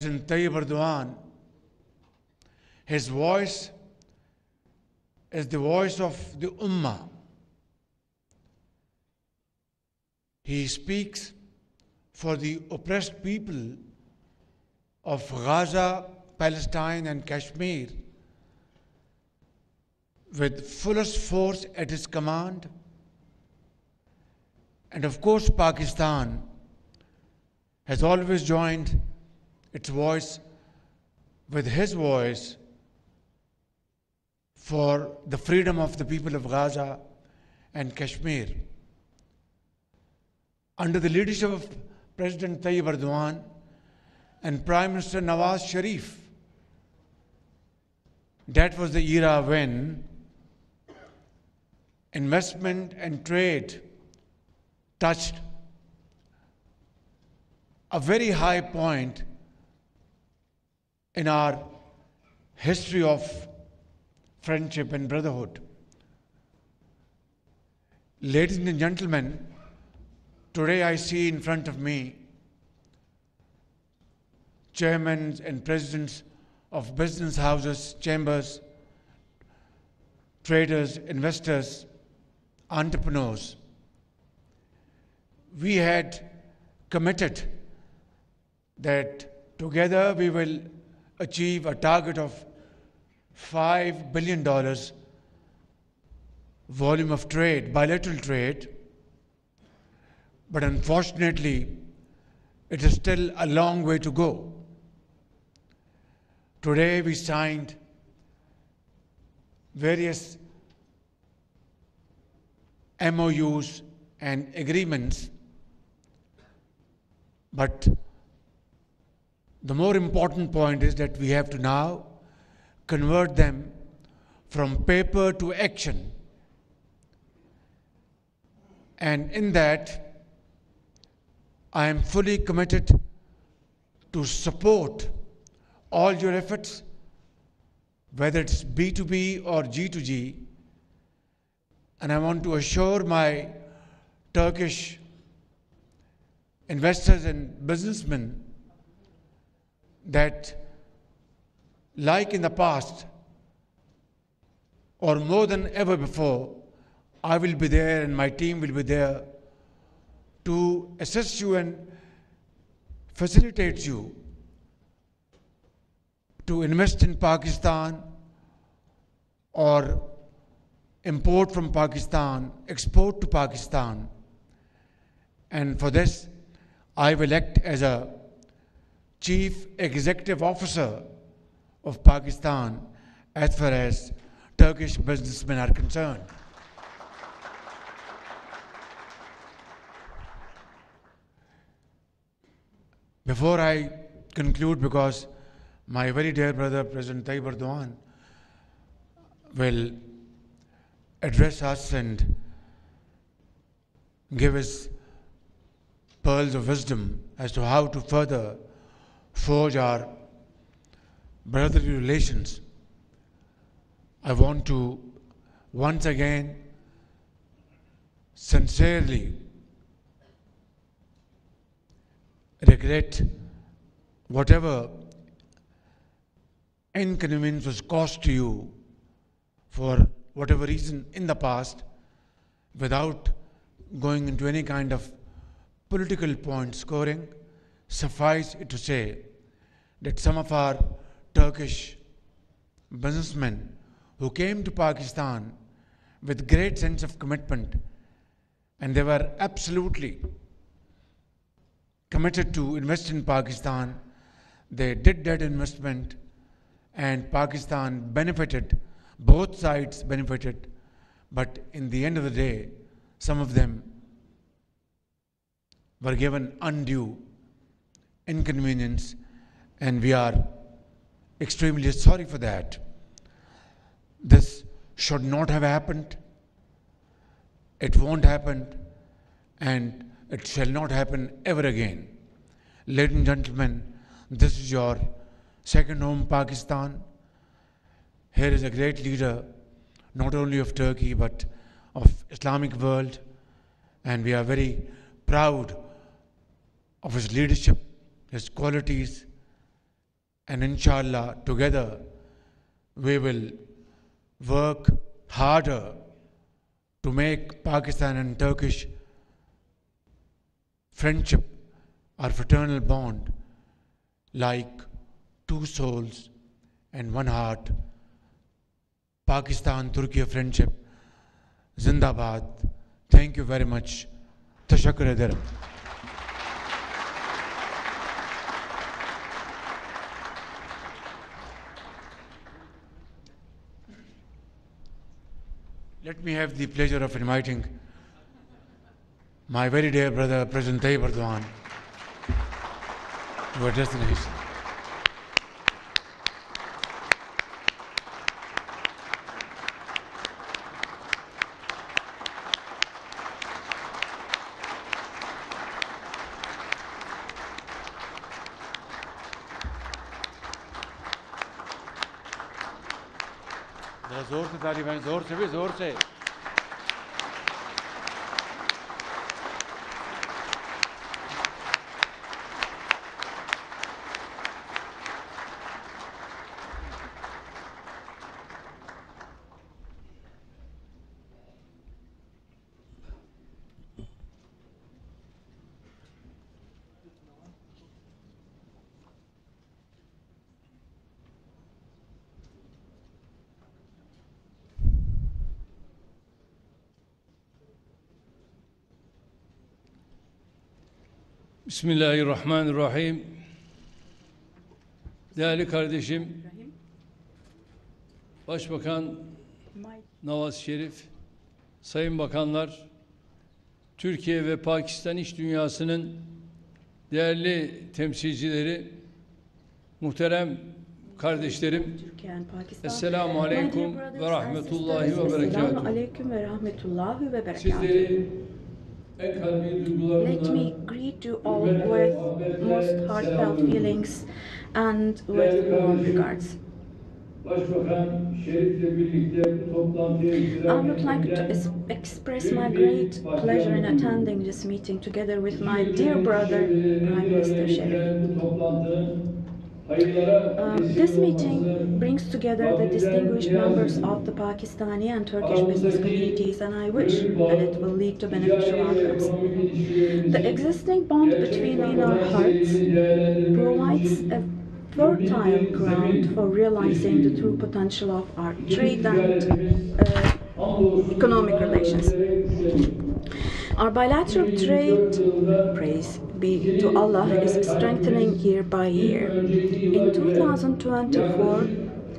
President Tayyip Erdogan, his voice is the voice of the Ummah. He speaks for the oppressed people of Gaza, Palestine and Kashmir with fullest force at his command. And of course, Pakistan has always joined its voice with his voice for the freedom of the people of Gaza and Kashmir. Under the leadership of President Tayyip Erdogan and Prime Minister Nawaz Sharif, that was the era when investment and trade touched a very high point in our history of friendship and brotherhood. Ladies and gentlemen, today I see in front of me chairmen and presidents of business houses, chambers, traders, investors, entrepreneurs. We had committed that together we will achieve a target of $5 billion volume of trade, bilateral trade, but unfortunately, it is still a long way to go. Today we signed various MOUs and agreements, but the more important point is that we have to now convert them from paper to action. And in that, I am fully committed to support all your efforts, whether it's B2B or G2G. And I want to assure my Turkish investors and businessmen that, like in the past, or more than ever before, I will be there and my team will be there to assist you and facilitate you to invest in Pakistan or import from Pakistan, export to Pakistan. And for this, I will act as a Chief Executive Officer of Pakistan as far as Turkish businessmen are concerned. Before I conclude, because my very dear brother President Tayyip Erdogan will address us and give his pearls of wisdom as to how to further forge our brotherly relations, I want to once again sincerely regret whatever inconvenience was caused to you for whatever reason in the past, without going into any kind of political point scoring. Suffice it to say that some of our Turkish businessmen who came to Pakistan with great sense of commitment, and they were absolutely committed to invest in Pakistan, they did that investment and Pakistan benefited, both sides benefited, but in the end of the day, some of them were given undue inconvenience, and we are extremely sorry for that. This should not have happened. It won't happen, and it shall not happen ever again. Ladies and gentlemen, this is your second home, Pakistan. Here is a great leader, not only of Turkey, but of Islamic world, and we are very proud of his leadership, his qualities, and inshallah together we will work harder to make Pakistan and Turkish friendship or fraternal bond like two souls and one heart. Pakistan Turkey friendship Zindabad. Thank you very much. Tashakkur ederim. Let me have the pleasure of inviting my very dear brother, President Tayyip Erdogan, to our destination. जोर से ताली बजाएं, जोर से भी जोर से. Bismillahirrahmanirrahim. Değerli kardeşim, Başbakan Nawaz Şerif, Sayın Bakanlar, Türkiye ve Pakistan iş dünyasının değerli temsilcileri, muhterem kardeşlerim, Esselamu Aleyküm ve Rahmetullahi ve Berekatuhu. Sizleri Let me greet you all with most heartfelt feelings and with warm regards. I would like to express my great pleasure in attending this meeting together with my dear brother, Prime Minister Sharif. This meeting brings together the distinguished members of the Pakistani and Turkish business communities, and I wish that it will lead to beneficial outcomes. The existing bond between our hearts provides a fertile ground for realizing the true potential of our trade and economic relations. Our bilateral trade, praise be to Allah, is strengthening year by year. In 2024,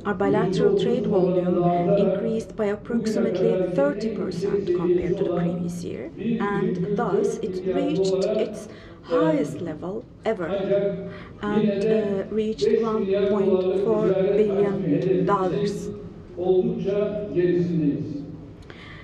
our bilateral trade volume increased by approximately 30% compared to the previous year, and thus it reached its highest level ever and reached $1.4 billion.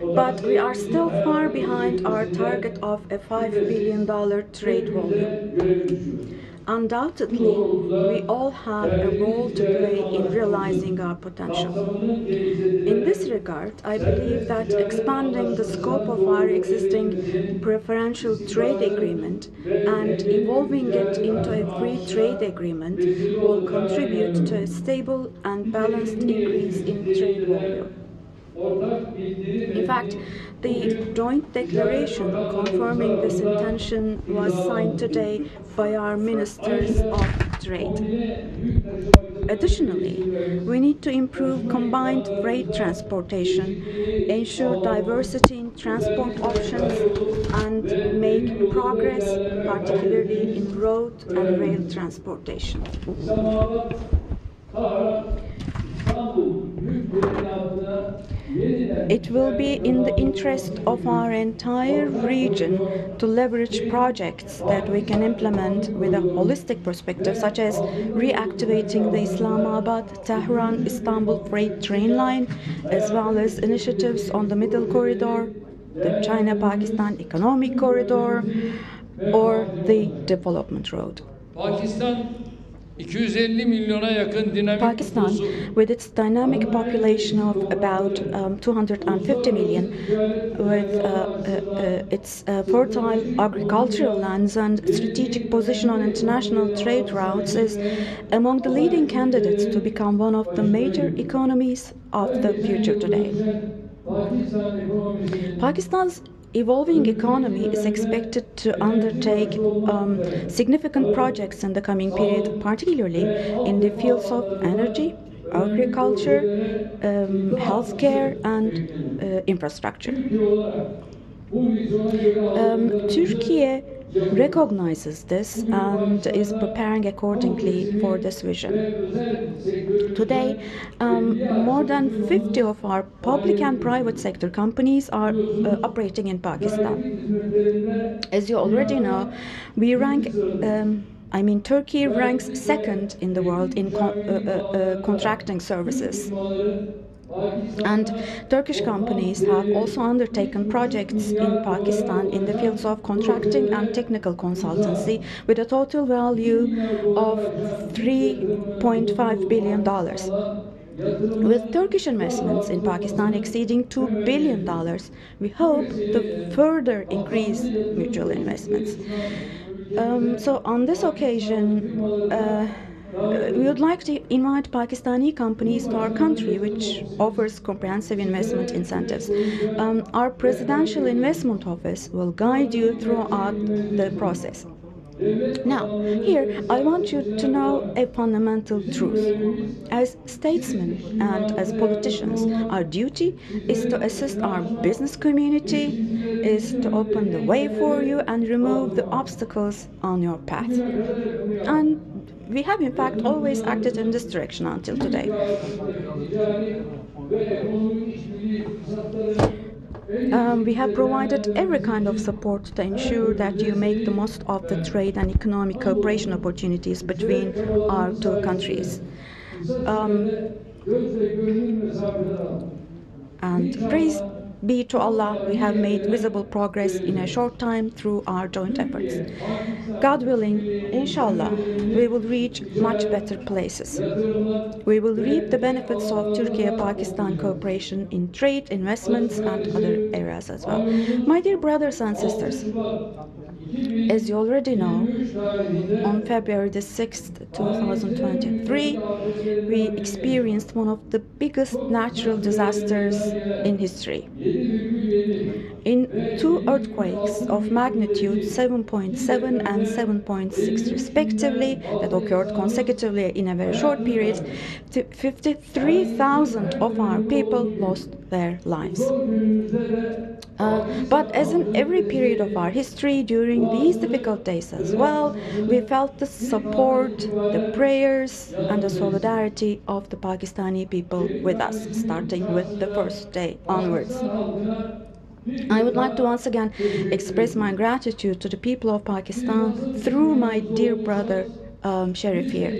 But we are still far behind our target of a $5 billion trade volume. Undoubtedly, we all have a role to play in realizing our potential. In this regard, I believe that expanding the scope of our existing preferential trade agreement and evolving it into a free trade agreement will contribute to a stable and balanced increase in trade volume. In fact, the joint declaration confirming this intention was signed today by our ministers of trade. Additionally, we need to improve combined freight transportation, ensure diversity in transport options, and make progress, particularly in road and rail transportation. It will be in the interest of our entire region to leverage projects that we can implement with a holistic perspective, such as reactivating the Islamabad-Tehran-Istanbul freight train line, as well as initiatives on the Middle Corridor, the China-Pakistan Economic Corridor, or the Development Road. Pakistan 250 milyona yakın dinamik Pakistan, nüfusu, with its dynamic population of about 250 million, with its fertile agricultural lands and strategic position on international trade routes, is among the leading candidates to become one of the major economies of the future today. Pakistan's evolving economy is expected to undertake significant projects in the coming period, particularly in the fields of energy, agriculture, healthcare, and infrastructure. Turkey recognizes this and is preparing accordingly for this vision. Today, more than 50 of our public and private sector companies are operating in Pakistan. As you already know, we rank Turkey ranks second in the world in contracting services. And Turkish companies have also undertaken projects in Pakistan in the fields of contracting and technical consultancy with a total value of $3.5 billion. With Turkish investments in Pakistan exceeding $2 billion, we hope to further increase mutual investments. So on this occasion, we would like to invite Pakistani companies to our country, which offers comprehensive investment incentives. Our Presidential Investment Office will guide you throughout the process. Now, here I want you to know a fundamental truth. As statesmen and as politicians, our duty is to assist our business community, is to open the way for you and remove the obstacles on your path. And we have in fact always acted in this direction until today. We have provided every kind of support to ensure that you make the most of the trade and economic cooperation opportunities between our two countries. And praise be to Allah, we have made visible progress in a short time through our joint efforts. God willing, inshallah, we will reach much better places. We will reap the benefits of Turkey-Pakistan cooperation in trade, investments, and other areas as well. My dear brothers and sisters, as you already know, on February the 6th, 2023, we experienced one of the biggest natural disasters in history. In two earthquakes of magnitude 7.7 and 7.6 respectively, that occurred consecutively in a very short period, 53,000 of our people lost their lives. But as in every period of our history, during these difficult days as well, we felt the support, the prayers, and the solidarity of the Pakistani people with us, starting with the first day onwards. I would like to once again express my gratitude to the people of Pakistan through my dear brother Sharif here.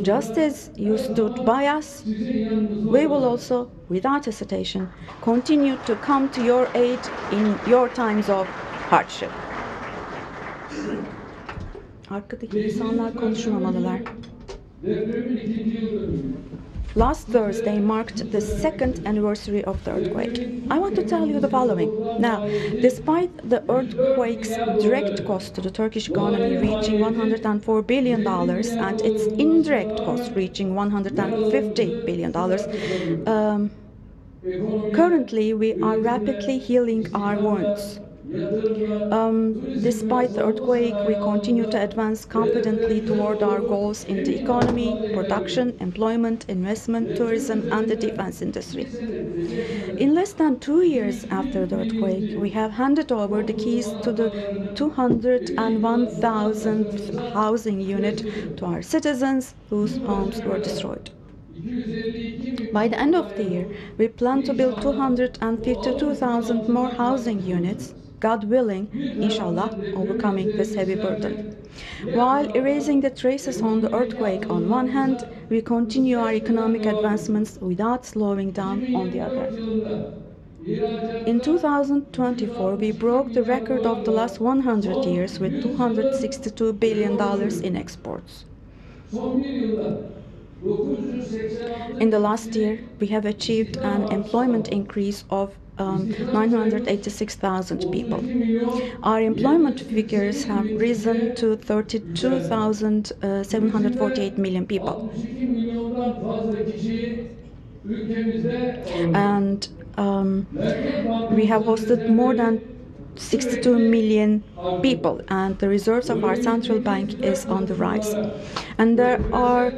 Just as you stood by us, we will also, without hesitation, continue to come to your aid in your times of hardship. Arkadaki insanlar konuşmamalılar. Last Thursday marked the second anniversary of the earthquake. I want to tell you the following. Now, despite the earthquake's direct cost to the Turkish economy reaching $104 billion and its indirect cost reaching $150 billion, currently we are rapidly healing our wounds. Despite the earthquake, we continue to advance confidently toward our goals in the economy, production, employment, investment, tourism, and the defense industry. In less than 2 years after the earthquake, we have handed over the keys to the 201,000th housing unit to our citizens whose homes were destroyed. By the end of the year, we plan to build 252,000 more housing units, God willing, inshallah, overcoming this heavy burden. While erasing the traces on the earthquake on one hand, we continue our economic advancements without slowing down on the other. In 2024, we broke the record of the last 100 years with $262 billion in exports. In the last year, we have achieved an employment increase of 986,000 people. Our employment figures have risen to 32,748 million people. And we have hosted more than 62 million people, and the reserves of our central bank is on the rise. And there are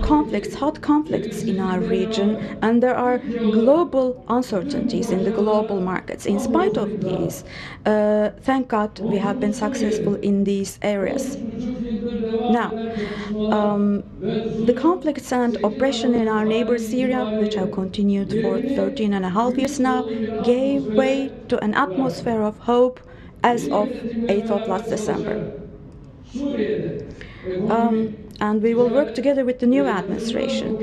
conflicts, hot conflicts in our region, and there are global uncertainties in the global markets. In spite of these, thank God we have been successful in these areas. Now, the conflicts and oppression in our neighbor Syria, which have continued for 13 and a half years now, gave way to an atmosphere of hope as of 8th of last December. And we will work together with the new administration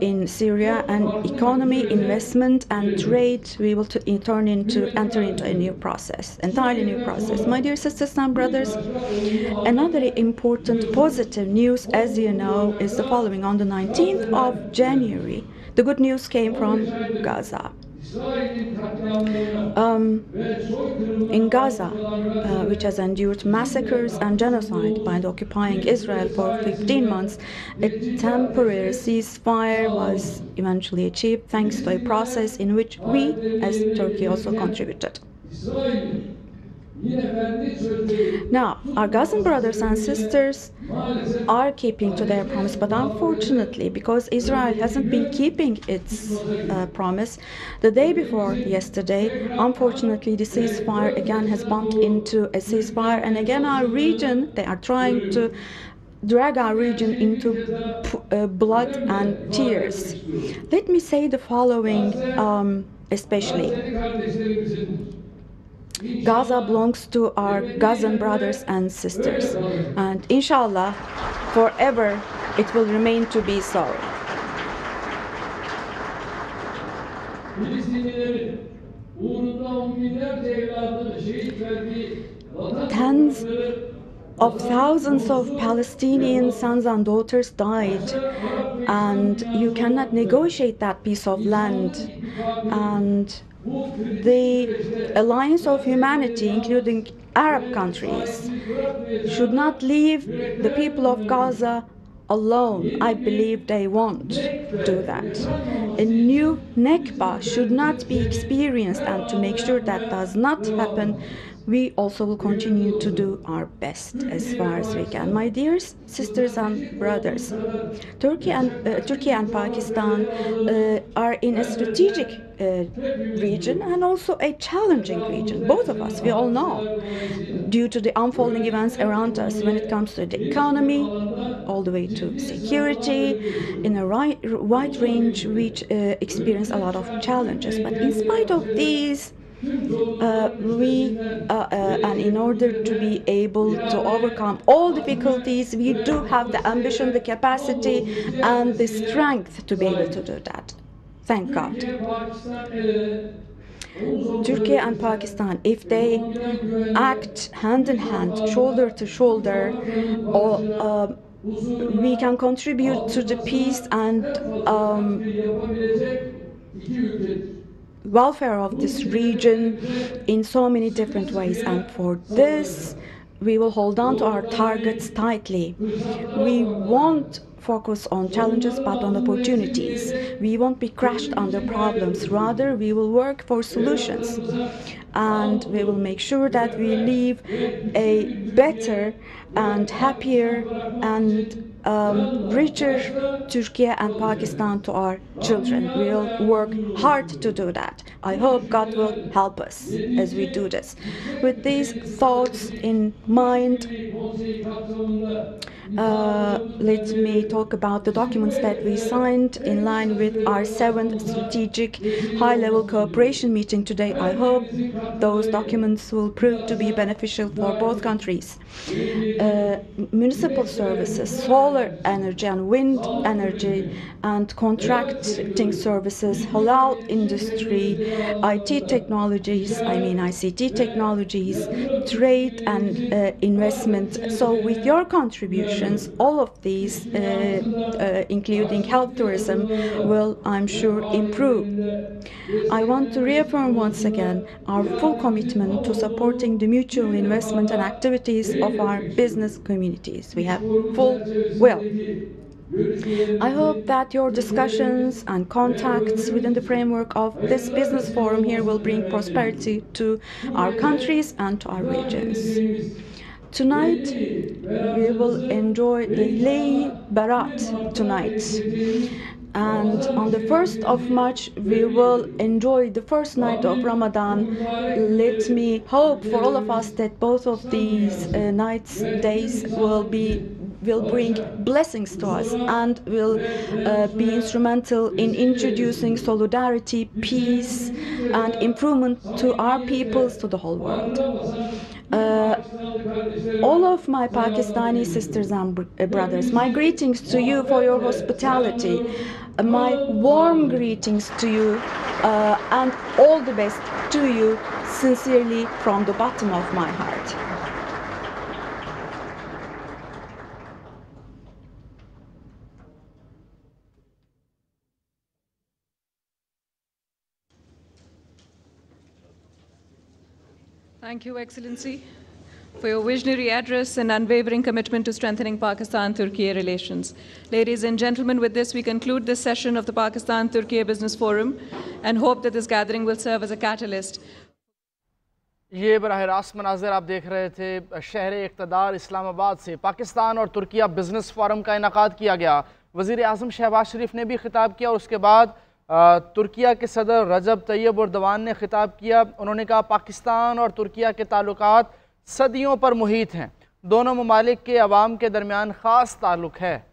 in Syria, and economy, investment, and trade. We will enter into a new process, entirely new process. My dear sisters and brothers, another important positive news, as you know, is the following. On the 19th of January, the good news came from Gaza. In Gaza, which has endured massacres and genocide by the occupying Israel for 15 months, a temporary ceasefire was eventually achieved thanks to a process in which we, as Turkey, also contributed. Now, our Gazan brothers and sisters are keeping to their promise, but unfortunately, because Israel hasn't been keeping its promise, the day before yesterday, unfortunately, the ceasefire again has bumped into a ceasefire, and again our region, they are trying to drag our region into blood and tears. Let me say the following, especially. Gaza belongs to our Gazan brothers and sisters, and inshallah, forever it will remain to be so. Tens of thousands of Palestinian sons and daughters died, and you cannot negotiate that piece of land. And the alliance of humanity, including Arab countries, should not leave the people of Gaza alone. I believe they won't do that. A new Nakba should not be experienced, and to make sure that does not happen, we also will continue to do our best as far as we can. My dear sisters and brothers, Turkey and Pakistan are in a strategic region and also a challenging region. Both of us, we all know, due to the unfolding events around us when it comes to the economy, all the way to security, in a wide range, which experience a lot of challenges. But in spite of these, and in order to be able to overcome all difficulties, we do have the ambition, the capacity, and the strength to be able to do that. Thank God. Turkey and Pakistan, if they act hand in hand, shoulder to shoulder, we can contribute to the peace and welfare of this region in so many different ways. And for this, we will hold on to our targets tightly. We won't focus on challenges but on opportunities. We won't be crushed under problems. Rather, we will work for solutions. And we will make sure that we leave a better and happier and richer Turkey and Pakistan to our children. We'll work hard to do that. I hope God will help us as we do this. With these thoughts in mind, let me talk about the documents that we signed in line with our 7th strategic high-level cooperation meeting today. I hope those documents will prove to be beneficial for both countries. Municipal services, solar energy and wind energy, and contracting services, halal industry, IT technologies, ICT technologies, trade and investment. So with your contribution, relations, all of these, including health tourism, will, I'm sure, improve. I want to reaffirm once again our full commitment to supporting the mutual investment and activities of our business communities. We have full will. I hope that your discussions and contacts within the framework of this business forum here will bring prosperity to our countries and to our regions. Tonight, we will enjoy Layli Barat tonight. And on the 1st of March, we will enjoy the first night of Ramadan. Let me hope for all of us that both of these days will bring blessings to us and will be instrumental in introducing solidarity, peace, and improvement to our peoples, to the whole world. All of my Pakistani sisters and brothers, my greetings to you for your hospitality, my warm greetings to you, and all the best to you, sincerely from the bottom of my heart. Thank you, Excellency, for your visionary address and unwavering commitment to strengthening Pakistan-Turkey relations. Ladies and gentlemen, with this, we conclude this session of the Pakistan-Turkey Business Forum and hope that this gathering will serve as a catalyst. ये बराह रास्त मनाज़िर आप देख रहे थे शहर इक़्तिदार इस्लामाबाद से पाकिस्तान और Türkiye business forum का इनेकाद किया गया। वज़ीर आज़म शहबाज शरीफ ने भी खिताब किया और उसके बाद तुर्किया के सदर रजब तैयब एर्दोगान ने खिताब किया। उन्होंने कहा पाकिस्तान और तुर्किया के ताल्लुकात सदियों पर मुहित हैं, दोनों ममालिक के अवाम के दरमियान ख़ास ताल्लुक़ है।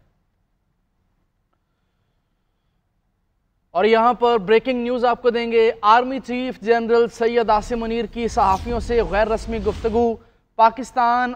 और यहाँ पर ब्रेकिंग न्यूज़ आपको देंगे। Army chief general Syed Asim Munir की सहाफ़ियों से गैर रस्मी गुफ्तगू। पाकिस्तान